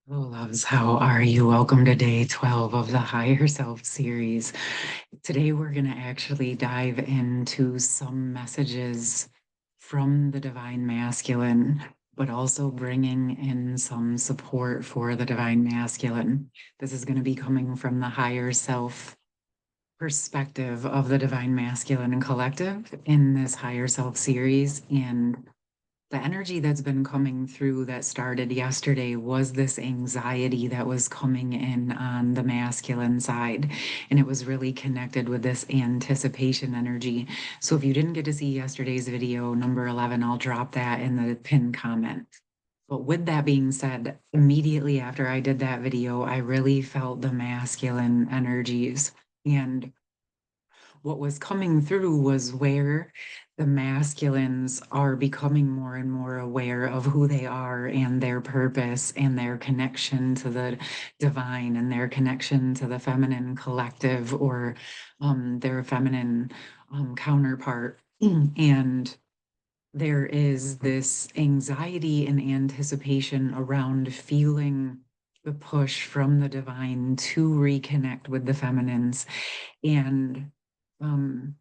Oh, loves, how are you? Welcome to day 12 of the Higher Self series. Today, we're going to actually dive into some messages from the Divine Masculine, but also bringing in some support for the Divine Masculine. This is going to be coming from the Higher Self perspective of the Divine Masculine and Collective in this Higher Self series. And the energy that's been coming through that started yesterday was this anxiety that was coming in on the masculine side. And it was really connected with this anticipation energy. So if you didn't get to see yesterday's video, number 11, I'll drop that in the pinned comment. But with that being said, immediately after I did that video, I really felt the masculine energies. And what was coming through was where the masculines are becoming more and more aware of who they are and their purpose and their connection to the divine and their connection to the feminine collective or their feminine counterpart. And there is this anxiety and anticipation around feeling the push from the divine to reconnect with the feminines. And um,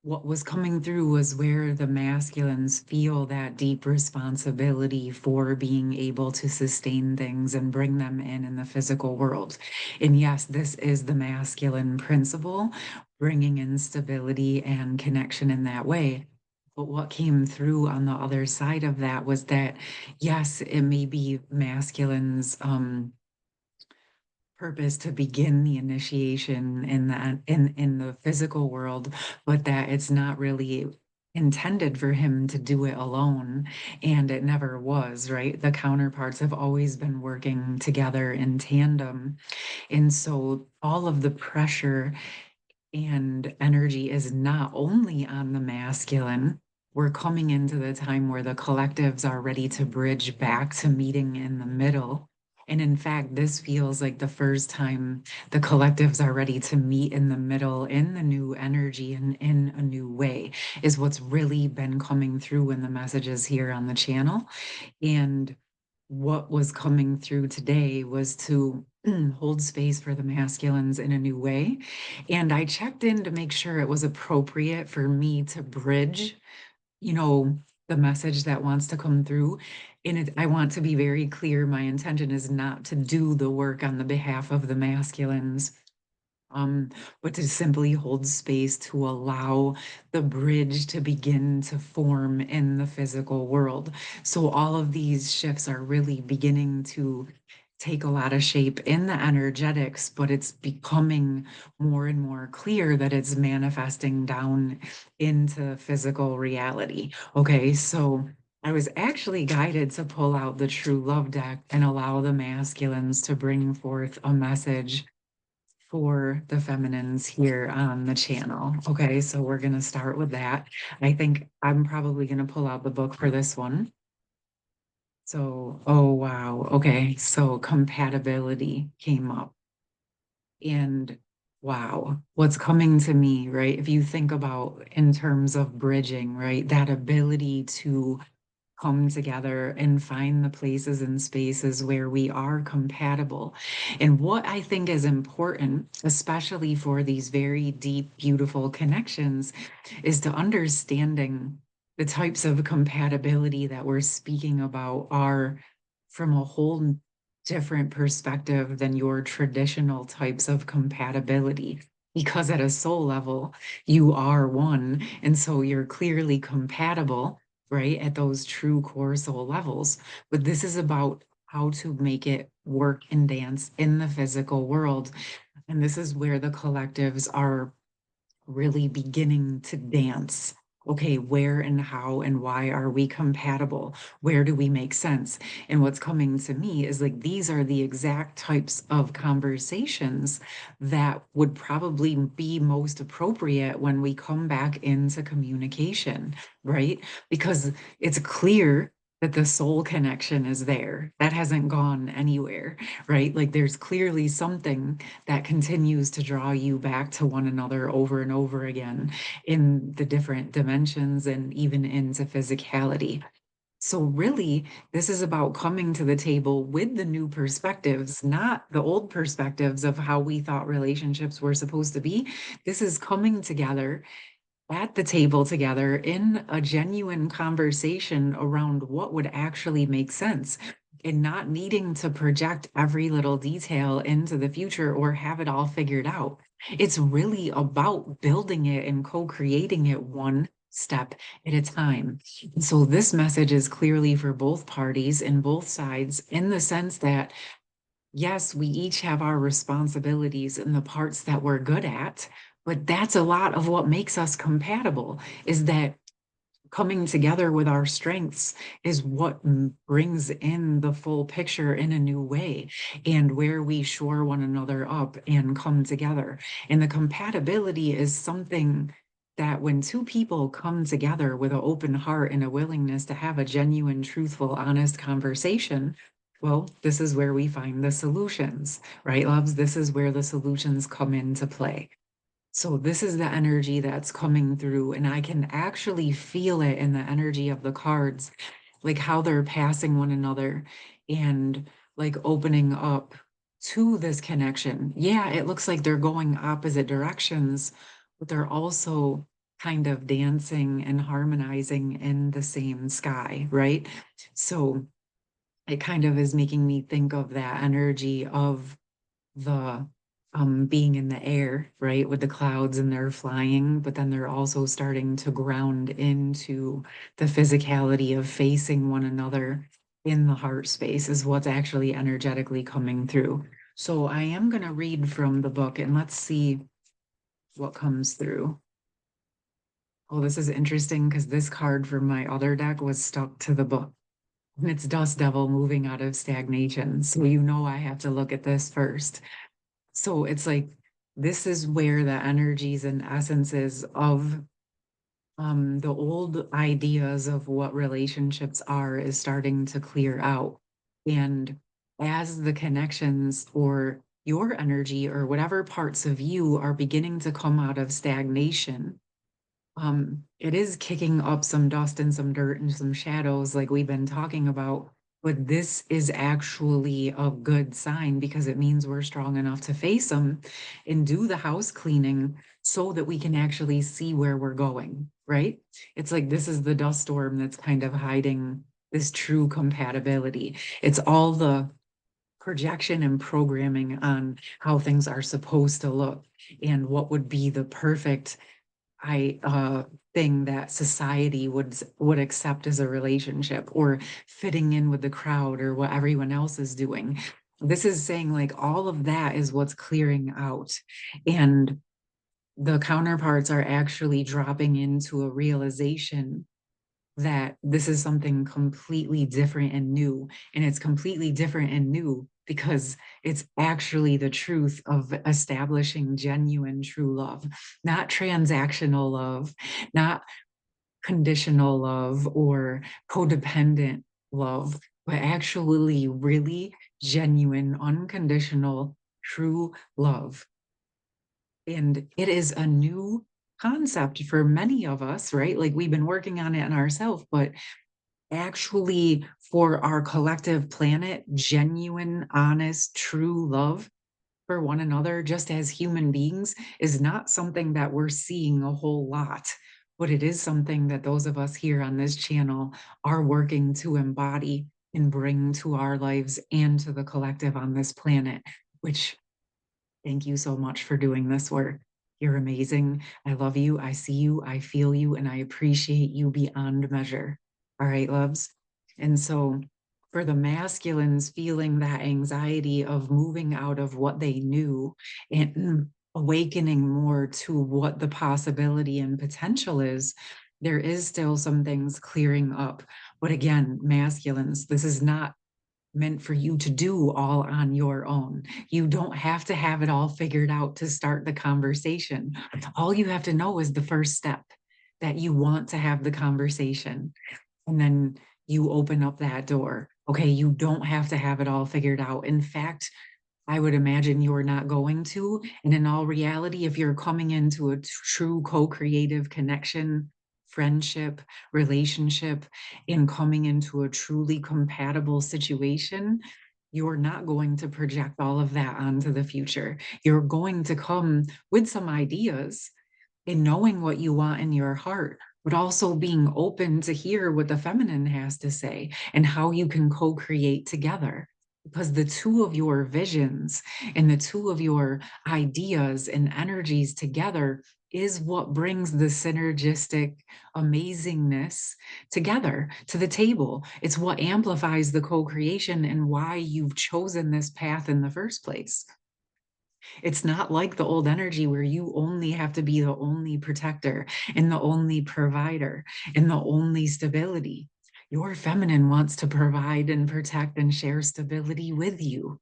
what was coming through was where the masculines feel that deep responsibility for being able to sustain things and bring them in the physical world. And yes, this is the masculine principle, bringing in stability and connection in that way. But what came through on the other side of that was that, yes, it may be masculines, purpose to begin the initiation in the physical world, but that it's not really intended for him to do it alone, and it never was, right? The counterparts have always been working together in tandem, and so all of the pressure and energy is not only on the masculine. We're coming into the time where the collectives are ready to bridge back to meeting in the middle. And in fact, this feels like the first time the collectives are ready to meet in the middle in the new energy and in a new way, is what's really been coming through in the messages here on the channel. And what was coming through today was to hold space for the masculines in a new way. And I checked in to make sure it was appropriate for me to bridge, the message that wants to come through. And I want to be very clear, my intention is not to do the work on the behalf of the masculines, um, but to simply hold space to allow the bridge to begin to form in the physical world. So all of these shifts are really beginning to take a lot of shape in the energetics, but it's becoming more and more clear that it's manifesting down into physical reality. Okay, so I was actually guided to pull out the True Love deck and allow the masculines to bring forth a message for the feminines here on the channel. Okay, so we're going to start with that. I think I'm probably going to pull out the book for this one. So, oh wow. Okay, so compatibility came up. And wow, what's coming to me, right? If you think about in terms of bridging, right? That ability to come together and find the places and spaces where we are compatible. And what I think is important, especially for these very deep, beautiful connections, is to understanding the types of compatibility that we're speaking about are from a whole different perspective than your traditional types of compatibility. Because at a soul level, you are one. And so you're clearly compatible, right, at those true core soul levels. But this is about how to make it work and dance in the physical world. And this is where the collectives are really beginning to dance. Okay, where and how and why are we compatible? Where do we make sense? And what's coming to me is like these are the exact types of conversations that would probably be most appropriate when we come back into communication, right? Because it's clear that the soul connection is there. That hasn't gone anywhere, right? Like there's clearly something that continues to draw you back to one another over and over again in the different dimensions and even into physicality. So really, this is about coming to the table with the new perspectives, not the old perspectives of how we thought relationships were supposed to be. This is coming together at the table together in a genuine conversation around what would actually make sense, and not needing to project every little detail into the future or have it all figured out. It's really about building it and co-creating it one step at a time. And so this message is clearly for both parties and both sides, in the sense that yes, we each have our responsibilities and the parts that we're good at, but that's a lot of what makes us compatible, is that coming together with our strengths is what brings in the full picture in a new way, and where we shore one another up and come together. And the compatibility is something that when two people come together with an open heart and a willingness to have a genuine, truthful, honest conversation, well, this is where we find the solutions, right, loves? This is where the solutions come into play. So this is the energy that's coming through, and I can actually feel it in the energy of the cards, like how they're passing one another and like opening up to this connection. Yeah, it looks like they're going opposite directions, but they're also kind of dancing and harmonizing in the same sky, right? So it kind of is making me think of that energy of the being in the air, right, with the clouds, and they're flying, but then they're also starting to ground into the physicality of facing one another in the heart space, is what's actually energetically coming through. So I am going to read from the book, and let's see what comes through. Oh, this is interesting because this card from my other deck was stuck to the book. And it's Dust Devil moving out of stagnation. So you know I have to look at this first. So it's like this is where the energies and essences of the old ideas of what relationships are is starting to clear out. And as the connections or your energy or whatever parts of you are beginning to come out of stagnation, it is kicking up some dust and some dirt and some shadows, like we've been talking about. But this is actually a good sign, because it means we're strong enough to face them and do the house cleaning so that we can actually see where we're going, right? It's like this is the dust storm that's kind of hiding this true compatibility. It's all the projection and programming on how things are supposed to look and what would be the perfect I thing that society would accept as a relationship, or fitting in with the crowd or what everyone else is doing. This is saying like all of that is what's clearing out, and the counterparts are actually dropping into a realization that this is something completely different and new. And it's completely different and new because it's actually the truth of establishing genuine, true love, not transactional love, not conditional love or codependent love, but actually really genuine, unconditional, true love. And it is a new concept for many of us, right? Like we've been working on it in ourselves, but actually for our collective planet, genuine, honest, true love for one another, just as human beings, is not something that we're seeing a whole lot. But it is something that those of us here on this channel are working to embody and bring to our lives and to the collective on this planet, which thank you so much for doing this work. You're amazing. I love you. I see you. I feel you. And I appreciate you beyond measure. All right, loves. And so for the masculines feeling that anxiety of moving out of what they knew and awakening more to what the possibility and potential is, there is still some things clearing up. But again, masculines, this is not meant for you to do all on your own. You don't have to have it all figured out to start the conversation. All you have to know is the first step, that you want to have the conversation. And then you open up that door. Okay, you don't have to have it all figured out. In fact, I would imagine you're not going to. And in all reality, if you're coming into a true co creative connection friendship, relationship, and coming into a truly compatible situation, you're not going to project all of that onto the future. You're going to come with some ideas and knowing what you want in your heart, but also being open to hear what the feminine has to say and how you can co create together. Because the two of your visions and the two of your ideas and energies together is what brings the synergistic amazingness together to the table. It's what amplifies the co creation and why you've chosen this path in the first place. It's not like the old energy where you only have to be the only protector and the only provider and the only stability. Your feminine wants to provide and protect and share stability with you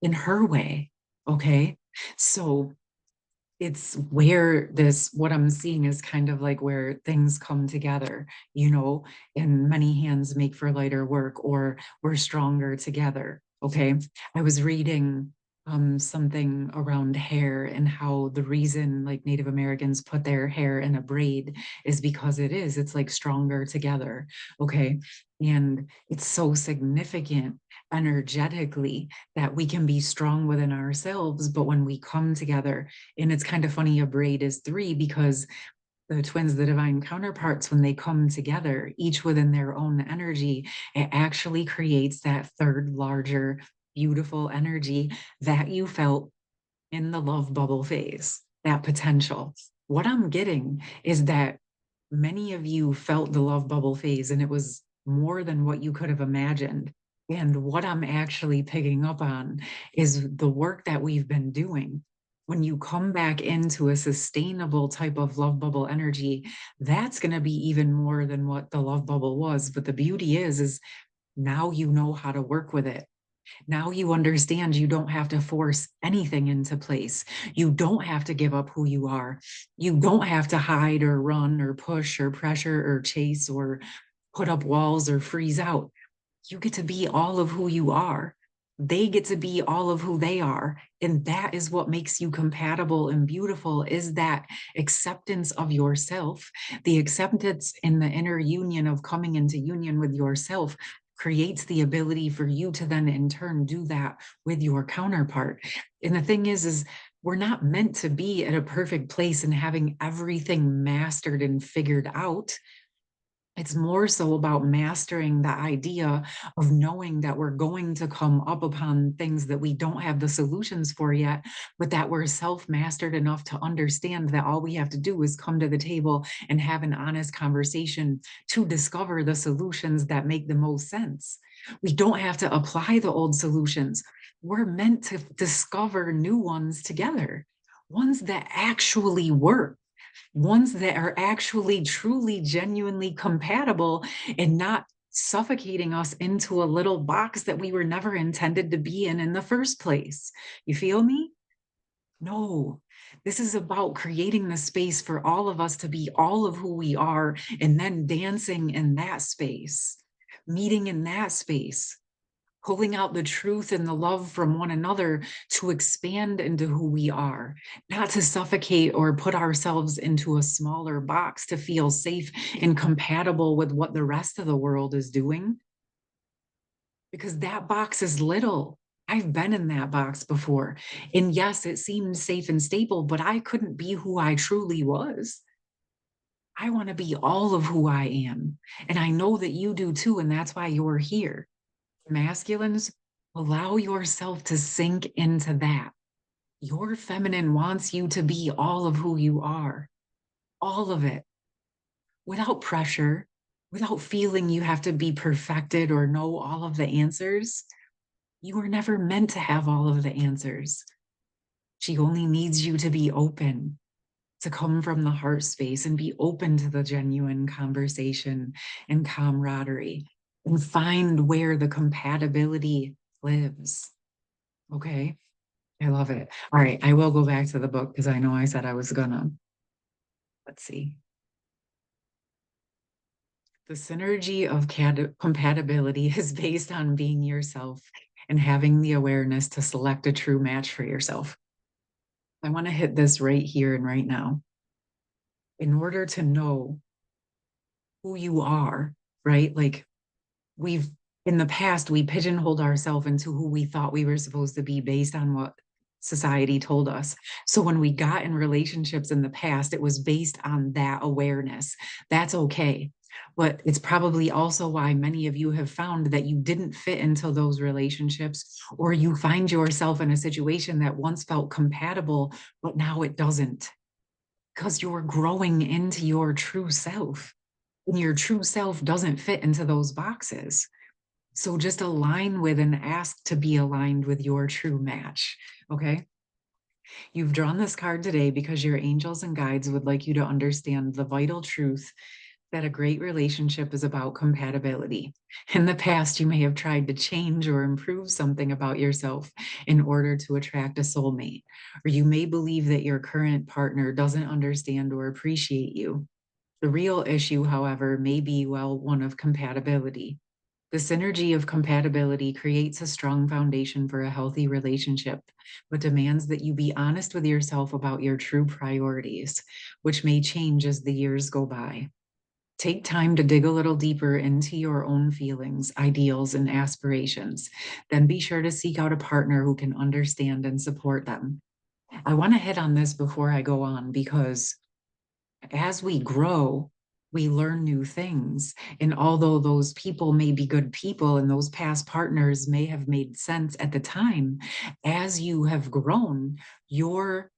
in her way. Okay. So it's where this, what I'm seeing is kind of like where things come together, you know, and many hands make for lighter work, or we're stronger together. Okay. I was reading something around hair and how the reason like Native Americans put their hair in a braid is because it's like stronger together. Okay. And it's so significant energetically that we can be strong within ourselves, but when we come together, and it's kind of funny, a braid is three because the twins, the divine counterparts, when they come together, each within their own energy, it actually creates that third larger, beautiful energy that you felt in the love bubble phase, that potential. What I'm getting is that many of you felt the love bubble phase and it was more than what you could have imagined. And what I'm actually picking up on is the work that we've been doing. When you come back into a sustainable type of love bubble energy, that's going to be even more than what the love bubble was. But the beauty is now you know how to work with it. Now you understand you don't have to force anything into place. You don't have to give up who you are. You don't have to hide or run or push or pressure or chase or put up walls or freeze out. You get to be all of who you are. They get to be all of who they are. And that is what makes you compatible and beautiful, is that acceptance of yourself. The acceptance in the inner union of coming into union with yourself creates the ability for you to then in turn do that with your counterpart. And the thing is we're not meant to be at a perfect place and having everything mastered and figured out. It's more so about mastering the idea of knowing that we're going to come up upon things that we don't have the solutions for yet, but that we're self mastered enough to understand that all we have to do is come to the table and have an honest conversation to discover the solutions that make the most sense. We don't have to apply the old solutions. We're meant to discover new ones together, ones that actually work, ones that are actually truly genuinely compatible and not suffocating us into a little box that we were never intended to be in the first place. You feel me? No, this is about creating the space for all of us to be all of who we are and then dancing in that space, meeting in that space, pulling out the truth and the love from one another to expand into who we are, not to suffocate or put ourselves into a smaller box to feel safe and compatible with what the rest of the world is doing. Because that box is little. I've been in that box before. And yes, it seemed safe and stable, but I couldn't be who I truly was. I want to be all of who I am. And I know that you do too. And that's why you're here. Masculines, allow yourself to sink into that. Your feminine wants you to be all of who you are, all of it, without pressure, without feeling you have to be perfected or know all of the answers. You were never meant to have all of the answers. She only needs you to be open, to come from the heart space and be open to the genuine conversation and camaraderie and find where the compatibility lives. Okay. I love it. All right. I will go back to the book because I know I said I was gonna. Let's see. The synergy of compatibility is based on being yourself and having the awareness to select a true match for yourself. I want to hit this right here and right now. In order to know who you are, right? Like we've in the past we pigeonholed ourselves into who we thought we were supposed to be based on what society told us. So when we got in relationships in the past, it was based on that awareness. That's okay. But it's probably also why many of you have found that you didn't fit into those relationships, or you find yourself in a situation that once felt compatible, but now it doesn't, because you're growing into your true self. And your true self doesn't fit into those boxes. So just align with and ask to be aligned with your true match. Okay. You've drawn this card today because your angels and guides would like you to understand the vital truth that a great relationship is about compatibility. In the past, you may have tried to change or improve something about yourself in order to attract a soulmate, or you may believe that your current partner doesn't understand or appreciate you. The real issue, however, may be, well, one of compatibility. The synergy of compatibility creates a strong foundation for a healthy relationship, but demands that you be honest with yourself about your true priorities, which may change as the years go by. Take time to dig a little deeper into your own feelings, ideals, and aspirations. Then be sure to seek out a partner who can understand and support them. I want to hit on this before I go on because as we grow, we learn new things. And although those people may be good people and those past partners may have made sense at the time, as you have grown, your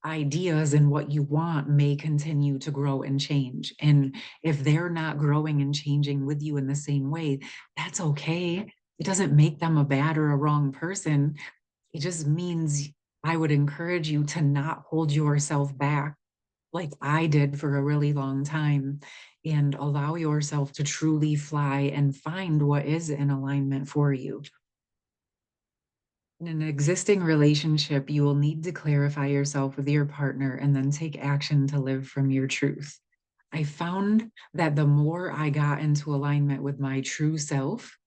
ideas and what you want may continue to grow and change. And if they're not growing and changing with you in the same way, that's okay. It doesn't make them a bad or a wrong person. It just means I would encourage you to not hold yourself back like I did for a really long time, and allow yourself to truly fly and find what is in alignment for you. In an existing relationship, you will need to clarify yourself with your partner and then take action to live from your truth. I found that the more I got into alignment with my true self,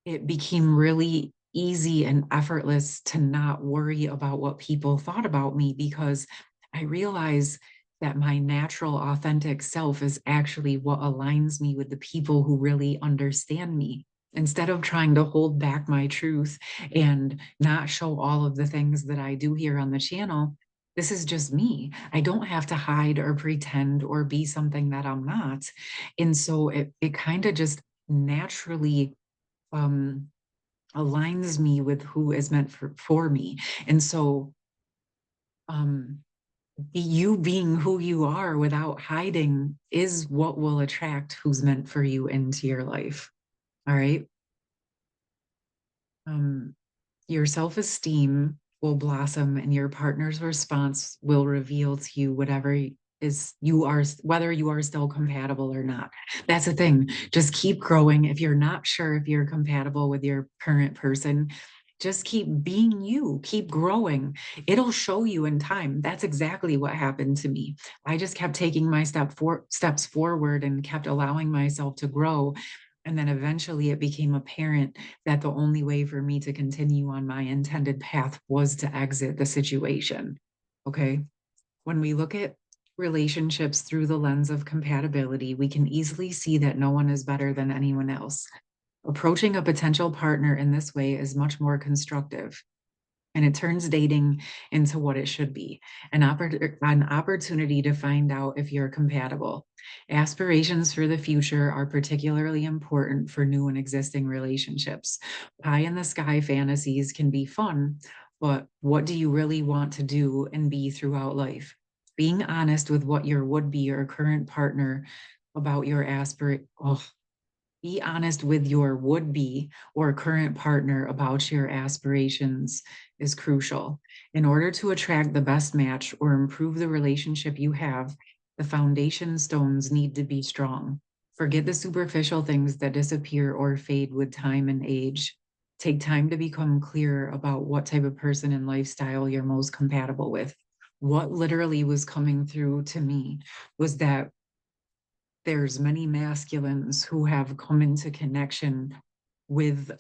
it became really easy and effortless to not worry about what people thought about me, because I realized that my natural, authentic self is actually what aligns me with the people who really understand me. Instead of trying to hold back my truth and not show all of the things that I do here on the channel, this is just me. I don't have to hide or pretend or be something that I'm not. And so it kind of just naturally um, aligns me with who is meant for me. And so um, you being who you are without hiding is what will attract who's meant for you into your life. All right. Um, your self-esteem will blossom and your partner's response will reveal to you whatever is you are, whether you are still compatible or not. That's the thing. Just keep growing. If you're not sure if you're compatible with your current person, just keep being you, keep growing. It'll show you in time. That's exactly what happened to me. I just kept taking my steps forward and kept allowing myself to grow. And then eventually it became apparent that the only way for me to continue on my intended path was to exit the situation. Okay. When we look at relationships through the lens of compatibility, we can easily see that no one is better than anyone else. Approaching a potential partner in this way is much more constructive, and it turns dating into what it should be, an opportunity to find out if you're compatible. Aspirations for the future are particularly important for new and existing relationships. Pie in the sky fantasies can be fun, but what do you really want to do and be throughout life? Being honest with what your would be or current partner about your aspirate. Oh, be honest with your would be or current partner about your aspirations is crucial. In order to attract the best match or improve the relationship you have, the foundation stones need to be strong. Forget the superficial things that disappear or fade with time and age. Take time to become clear about what type of person and lifestyle you're most compatible with. What literally was coming through to me was that there's many masculines who have come into connection with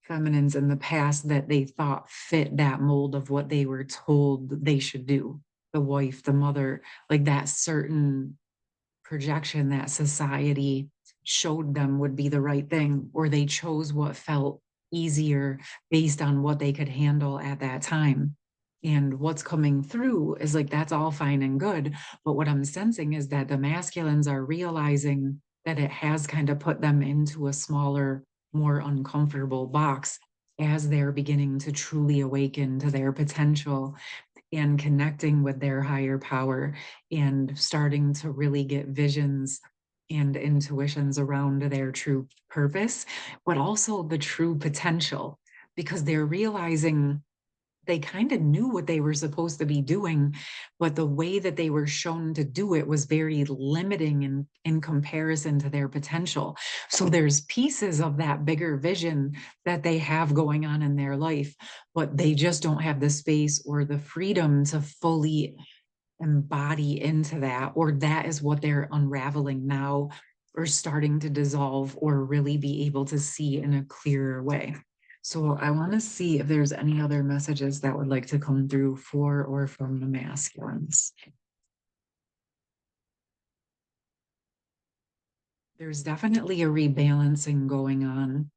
feminines in the past that they thought fit that mold of what they were told they should do. The wife, the mother, like that certain projection that society showed them would be the right thing, or they chose what felt easier based on what they could handle at that time. And what's coming through is like, that's all fine and good. But what I'm sensing is that the masculines are realizing that it has kind of put them into a smaller, more uncomfortable box as they're beginning to truly awaken to their potential and connecting with their higher power and starting to really get visions and intuitions around their true purpose, but also the true potential, because they're realizing they kind of knew what they were supposed to be doing, but the way that they were shown to do it was very limiting in comparison to their potential. So there's pieces of that bigger vision that they have going on in their life, but they just don't have the space or the freedom to fully embody into that, or that is what they're unraveling now or starting to dissolve or really be able to see in a clearer way. So I want to see if there's any other messages that would like to come through for or from the masculines. There's definitely a rebalancing going on.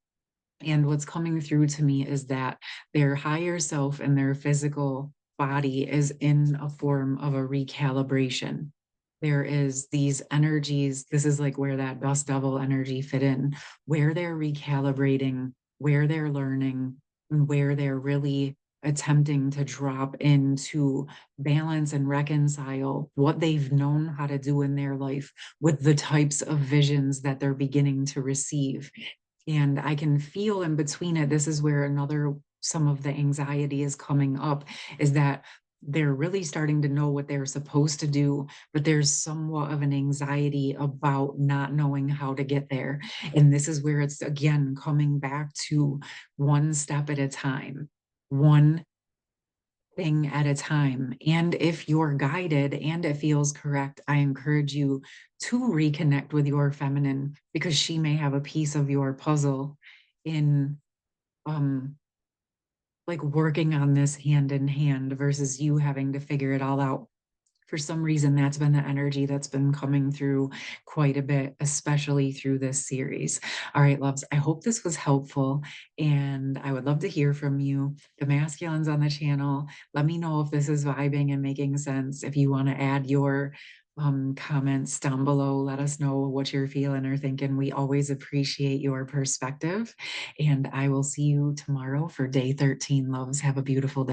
And what's coming through to me is that their higher self and their physical body is in a form of a recalibration. There is these energies. This is like where that dust devil energy fit in, where they're recalibrating, where they're learning, and where they're really attempting to drop into balance and reconcile what they've known how to do in their life with the types of visions that they're beginning to receive. And I can feel in between it, this is where another some of the anxiety is coming up, is that they're really starting to know what they're supposed to do, but there's somewhat of an anxiety about not knowing how to get there. And this is where it's again coming back to one step at a time, one thing at a time. And if you're guided and it feels correct, I encourage you to reconnect with your feminine, because she may have a piece of your puzzle in um like working on this hand in hand versus you having to figure it all out. For some reason, that's been the energy that's been coming through quite a bit, especially through this series. All right, loves, I hope this was helpful, and I would love to hear from you, the masculines on the channel. Let me know if this is vibing and making sense. If you want to add your comments down below, let us know what you're feeling or thinking. We always appreciate your perspective, and I will see you tomorrow for day 13, loves. Have a beautiful day.